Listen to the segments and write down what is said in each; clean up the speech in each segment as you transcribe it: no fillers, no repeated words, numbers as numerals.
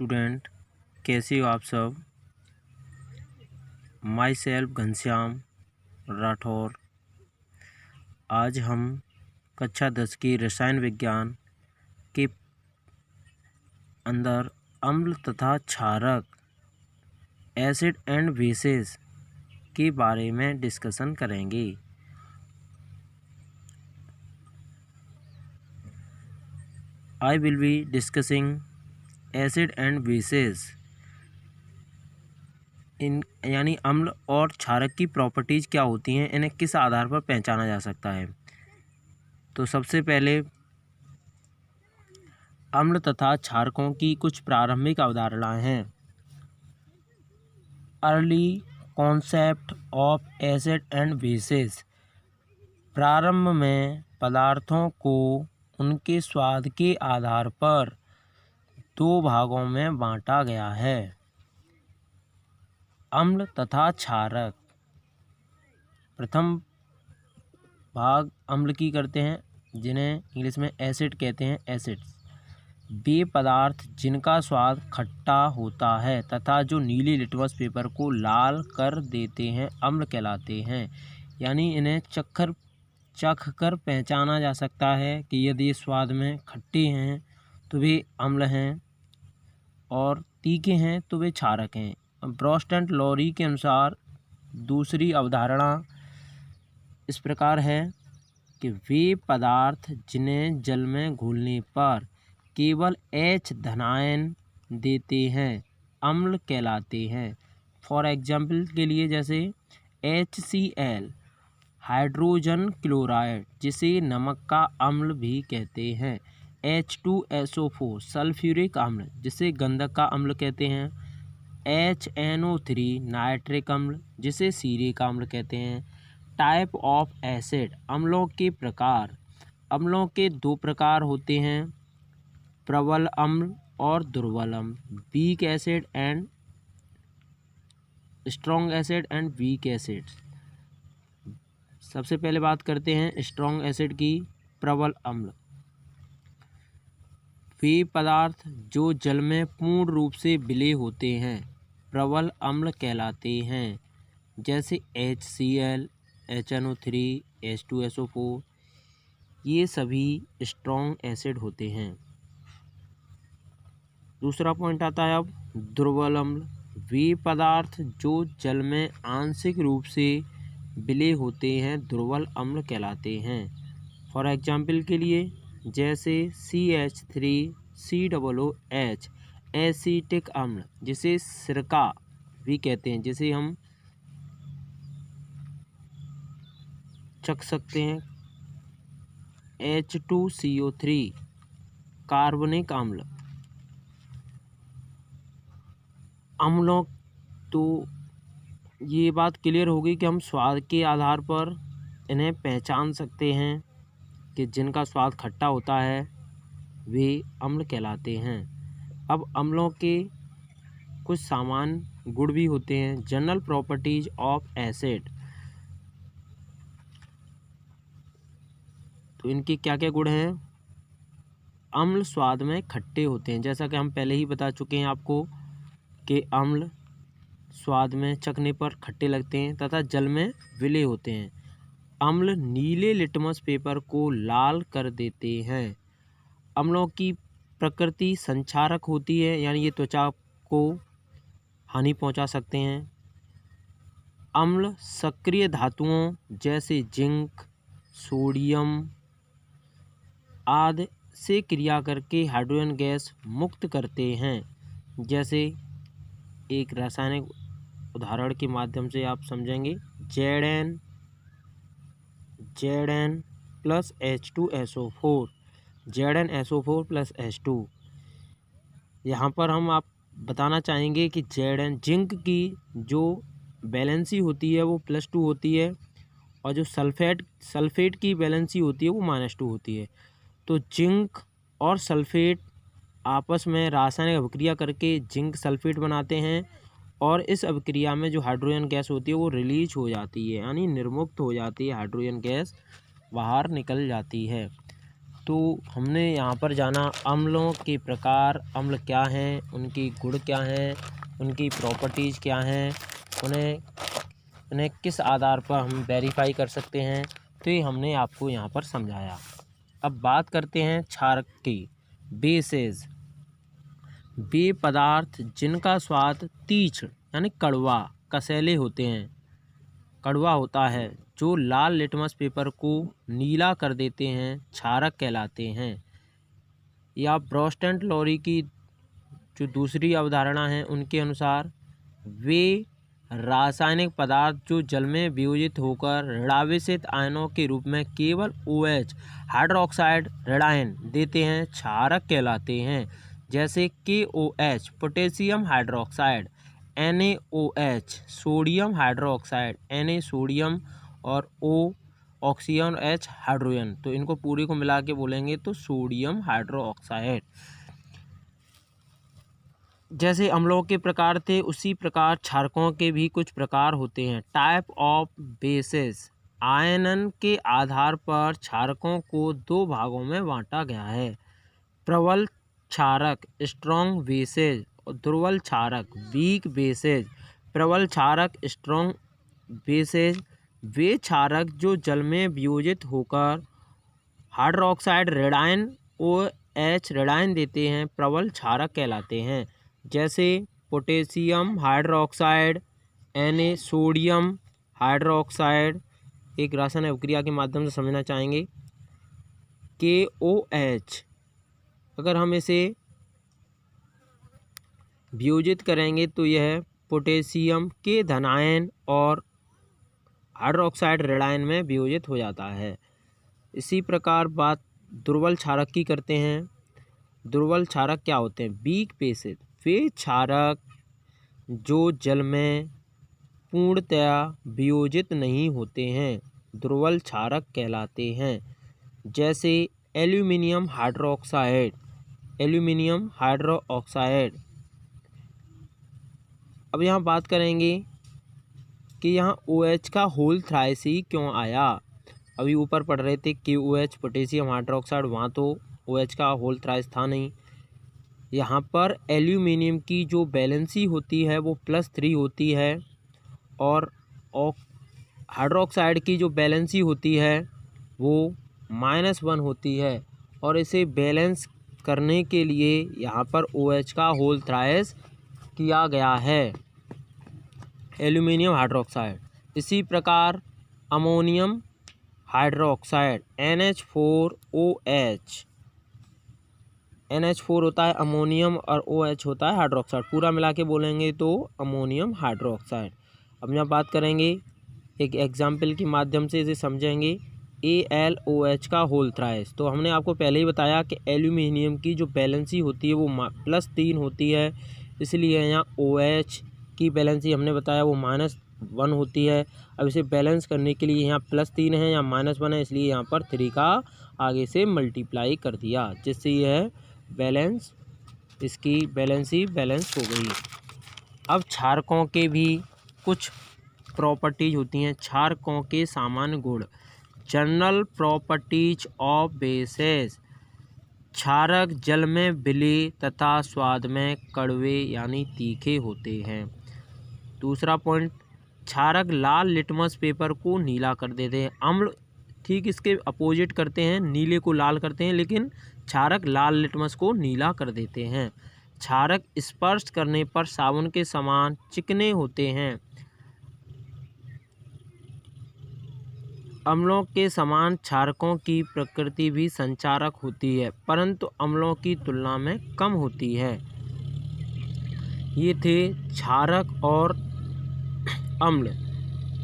Student, कैसे हो आप सब। My self Ghanshyam Rathore. आज हम कक्षा 10 की रसायन विज्ञान के अंदर अम्ल तथा क्षारक एसिड एंड बेसेस के बारे में डिस्कशन करेंगे। I will be discussing acid and bases यानी अम्ल और क्षारक की प्रॉपर्टीज़ क्या होती हैं, इन्हें किस आधार पर पहचाना जा सकता है। तो सबसे पहले अम्ल तथा क्षारकों की कुछ प्रारंभिक अवधारणाएं हैं। Early concept of acid and bases. प्रारंभ में पदार्थों को उनके स्वाद के आधार पर दो भागों में बांटा गया है, अम्ल तथा क्षारक। प्रथम भाग अम्ल की करते हैं, जिन्हें इंग्लिश में एसिड कहते हैं। एसिड्स वे पदार्थ जिनका स्वाद खट्टा होता है तथा जो नीले लिटमस पेपर को लाल कर देते हैं अम्ल कहलाते हैं। यानी इन्हें चख कर पहचाना जा सकता है कि यदि ये स्वाद में खट्टे हैं तो वे अम्ल हैं और तीखे हैं तो वे क्षारक हैं। ब्रोस्ट एंड लॉरी के अनुसार दूसरी अवधारणा इस प्रकार है कि वे पदार्थ जिन्हें जल में घोलने पर केवल H धनायन देते हैं अम्ल कहलाते हैं। फॉर एग्जाम्पल के लिए जैसे HCl हाइड्रोजन क्लोराइड, जिसे नमक का अम्ल भी कहते हैं। H2SO4 सल्फ्यूरिक अम्ल, जिसे गंधक का अम्ल कहते हैं। HNO3 नाइट्रिक अम्ल, जिसे सीरिक अम्ल कहते हैं। Type of acid. अम्लों के प्रकार। अम्लों के दो प्रकार होते हैं, प्रबल अम्ल और दुर्बल अम्ल। Weak acid and strong acid and weak acid. सबसे पहले बात करते हैं स्ट्रॉन्ग एसिड की। प्रबल अम्ल वे पदार्थ जो जल में पूर्ण रूप से विलय होते हैं प्रबल अम्ल कहलाते हैं, जैसे HCl, HNO3, H2SO4। ये सभी स्ट्रॉन्ग एसिड होते हैं। दूसरा पॉइंट आता है अब दुर्बल अम्ल। वे पदार्थ जो जल में आंशिक रूप से विलय होते हैं दुर्बल अम्ल कहलाते हैं। फॉर एग्जाम्पल के लिए जैसे CH3COOH एसीटिक अम्ल, जिसे सिरका भी कहते हैं, जिसे हम चख सकते हैं। H2CO3 कार्बनिक अम्ल। अम्लों तो ये बात क्लियर होगी कि हम स्वाद के आधार पर इन्हें पहचान सकते हैं कि जिनका स्वाद खट्टा होता है वे अम्ल कहलाते हैं। अब अम्लों के कुछ सामान्य गुण भी होते हैं। General properties of acid. तो इनके क्या क्या गुण हैं। अम्ल स्वाद में खट्टे होते हैं, जैसा कि हम पहले ही बता चुके हैं आपको कि अम्ल स्वाद में चखने पर खट्टे लगते हैं तथा जल में विलय होते हैं। अम्ल नीले लिटमस पेपर को लाल कर देते हैं। अम्लों की प्रकृति संक्षारक होती है, यानी ये त्वचा को हानि पहुंचा सकते हैं। अम्ल सक्रिय धातुओं जैसे जिंक, सोडियम आदि से क्रिया करके हाइड्रोजन गैस मुक्त करते हैं। जैसे एक रासायनिक उदाहरण के माध्यम से आप समझेंगे। Zn plus H2SO4, ZnSO4 plus H2। यहाँ पर हम आप बताना चाहेंगे कि Zn जिंक की जो वैलेंसी होती है वो +2 होती है और जो सल्फेट की वैलेंसी होती है वो -2 होती है। तो जिंक और सल्फेट आपस में रासायनिक अभिक्रिया करके जिंक सल्फेट बनाते हैं और इस अभिक्रिया में जो हाइड्रोजन गैस होती है वो रिलीज हो जाती है, यानी निर्मुक्त हो जाती है, हाइड्रोजन गैस बाहर निकल जाती है। तो हमने यहाँ पर जाना अम्लों के प्रकार, अम्ल क्या हैं, उनकी गुण क्या हैं, उनकी प्रॉपर्टीज़ क्या हैं, उन्हें किस आधार पर हम वेरीफाई कर सकते हैं, तो ये हमने आपको यहाँ पर समझाया। अब बात करते हैं क्षारक की। बेसेस, वे पदार्थ जिनका स्वाद तीक्ष्ण यानी कड़वा, कसैले होते हैं, कड़वा होता है, जो लाल लिटमस पेपर को नीला कर देते हैं, क्षारक कहलाते हैं। या ब्रोस्टेंट लॉरी की जो दूसरी अवधारणा है उनके अनुसार वे रासायनिक पदार्थ जो जल में वियोजित होकर ऋणावेशित आयनों के रूप में केवल OH हाइड्रोक्साइड ऋणायन देते हैं, क्षारक कहलाते हैं। जैसे KOH potassium hydroxide, NaOH sodium hydroxide, Na sodium और O ऑक्सीजन H हाइड्रोजन, तो इनको पूरे को मिला के बोलेंगे तो सोडियम हाइड्रोक्साइड। जैसे अम्लों के प्रकार थे उसी प्रकार क्षारकों के भी कुछ प्रकार होते हैं। टाइप ऑफ बेसेस, आयनन के आधार पर क्षारकों को दो भागों में बांटा गया है। प्रबल क्षारक स्ट्रॉन्ग बेसेज और दुर्बल क्षारक वीक बेसेज। प्रबल क्षारक स्ट्रॉन्ग बेसेज वे क्षारक जो जल में वियोजित होकर हाइड्रोक्साइड ऋणायन OH ऋणायन देते हैं, प्रबल क्षारक कहलाते हैं। जैसे potassium hydroxide, Na sodium hydroxide, एक रासायनिक अभिक्रिया के माध्यम से समझना चाहेंगे। KOH अगर हम इसे वियोजित करेंगे तो यह पोटेशियम के धनायन और हाइड्रोक्साइड ऋणायन में वियोजित हो जाता है। इसी प्रकार बात दुर्बल क्षारक की करते हैं। दुर्बल क्षारक क्या होते हैं? वीक बेसेस वे क्षारक जो जल में पूर्णतया वियोजित नहीं होते हैं, दुर्बल क्षारक कहलाते हैं। जैसे एल्यूमिनियम हाइड्रोक्साइड, एल्यूमिनियम हाइड्रोक्साइड। अब यहाँ बात करेंगे कि यहाँ OH का होल थ्राइस ही क्यों आया। अभी ऊपर पढ़ रहे थे KOH पोटेशियम हाइड्रोक्साइड, वहाँ तो OH का होल थ्राइस था नहीं। यहाँ पर एल्यूमिनियम की जो वैलेंसी होती है वो +3 होती है और हाइड्रोक्साइड की जो वैलेंसी होती है वो -1 होती है, और इसे बैलेंस करने के लिए यहाँ पर OH का होल थ्राइस किया गया है, एल्यूमिनियम हाइड्रोक्साइड। इसी प्रकार अमोनियम हाइड्रोक्साइड NH4OH, NH4 होता है अमोनियम और OH होता है हाइड्रोक्साइड, पूरा मिला के बोलेंगे तो अमोनियम हाइड्रोक्साइड। अब यहाँ बात करेंगे एक एग्जाम्पल के माध्यम से इसे समझेंगे। AlOH का होल थ्राइस, तो हमने आपको पहले ही बताया कि एल्यूमिनियम की जो बैलेंसी होती है वो +3 होती है, इसलिए यहाँ OH की बैलेंसी हमने बताया वो -1 होती है। अब इसे बैलेंस करने के लिए यहाँ +3 है या -1 है, इसलिए यहाँ पर 3 का आगे से मल्टीप्लाई कर दिया, जिससे यह बैलेंस, इसकी बैलेंसी बैलेंस हो गई। अब क्षारकों के भी कुछ प्रॉपर्टीज होती हैं। क्षारकों के सामान्य गुण, जनरल प्रॉपर्टीज ऑफ बेसेस। क्षारक जल में विलेय तथा स्वाद में कड़वे यानी तीखे होते हैं। दूसरा पॉइंट, क्षारक लाल लिटमस पेपर को नीला कर देते हैं। अम्ल ठीक इसके अपोजिट करते हैं, नीले को लाल करते हैं, लेकिन क्षारक लाल लिटमस को नीला कर देते हैं। क्षारक स्पर्श करने पर साबुन के समान चिकने होते हैं। अम्लों के समान क्षारकों की प्रकृति भी संचारक होती है, परंतु अम्लों की तुलना में कम होती है। ये थे क्षारक और अम्ल।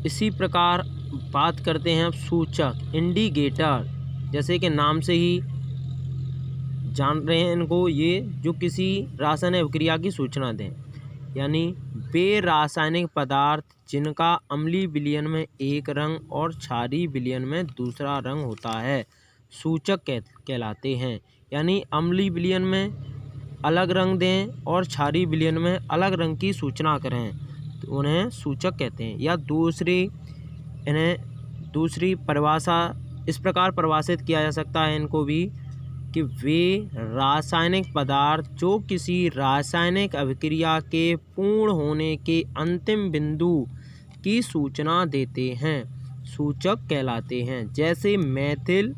इसी प्रकार बात करते हैं अब सूचक, इंडिकेटर। जैसे कि नाम से ही जान रहे हैं इनको, ये जो किसी रासायनिक अभिक्रिया की सूचना दें, यानी वे रासायनिक पदार्थ जिनका अम्लीय विलयन में एक रंग और क्षारीय विलयन में दूसरा रंग होता है, सूचक कहलाते हैं। यानी अम्लीय विलयन में अलग रंग दें और क्षारीय विलयन में अलग रंग की सूचना करें तो उन्हें सूचक कहते हैं। या इन्हें दूसरी परिभाषा इस प्रकार परिभाषित किया जा सकता है इनको भी, कि वे रासायनिक पदार्थ जो किसी रासायनिक अभिक्रिया के पूर्ण होने के अंतिम बिंदु की सूचना देते हैं, सूचक कहलाते हैं। जैसे मेथिल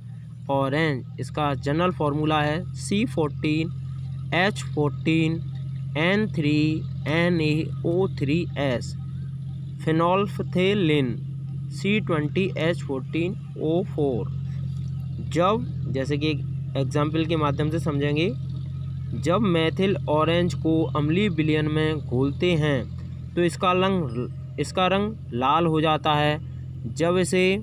ऑरेंज, इसका जनरल फार्मूला है C14H14N3NaO3S। फिनोल्फथेलिन C20H14O4। जब, जैसे कि एक एग्जाम्पल के माध्यम से समझेंगे, जब मेथिल ऑरेंज को अम्लीय विलयन में घोलते हैं तो इसका रंग लाल हो जाता है। जब इसे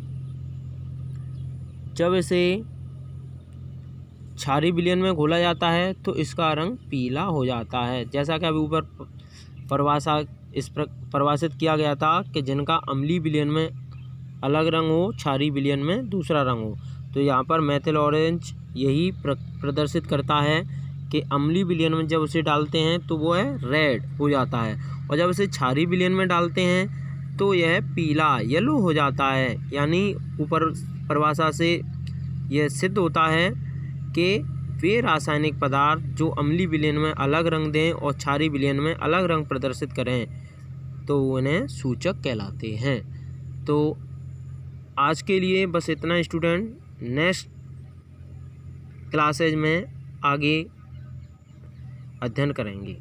क्षारीय विलयन में घोला जाता है तो इसका रंग पीला हो जाता है। जैसा कि अभी ऊपर परिभाषित किया गया था कि जिनका अम्लीय विलयन में अलग रंग हो, क्षारीय विलयन में दूसरा रंग हो। तो यहाँ पर मेथिल ऑरेंज यही प्रदर्शित करता है कि अम्लीय विलयन में जब उसे डालते हैं तो वो है रेड हो जाता है, और जब इसे क्षारीय विलयन में डालते हैं तो यह पीला येलो हो जाता है। यानी ऊपर परिभाषा से यह सिद्ध होता है कि वे रासायनिक पदार्थ जो अम्लीय विलयन में अलग रंग दें और क्षारीय विलयन में अलग रंग प्रदर्शित करें तो उन्हें सूचक कहलाते हैं। तो आज के लिए बस इतना स्टूडेंट, नेक्स्ट क्लासेज में आगे अध्ययन करेंगे।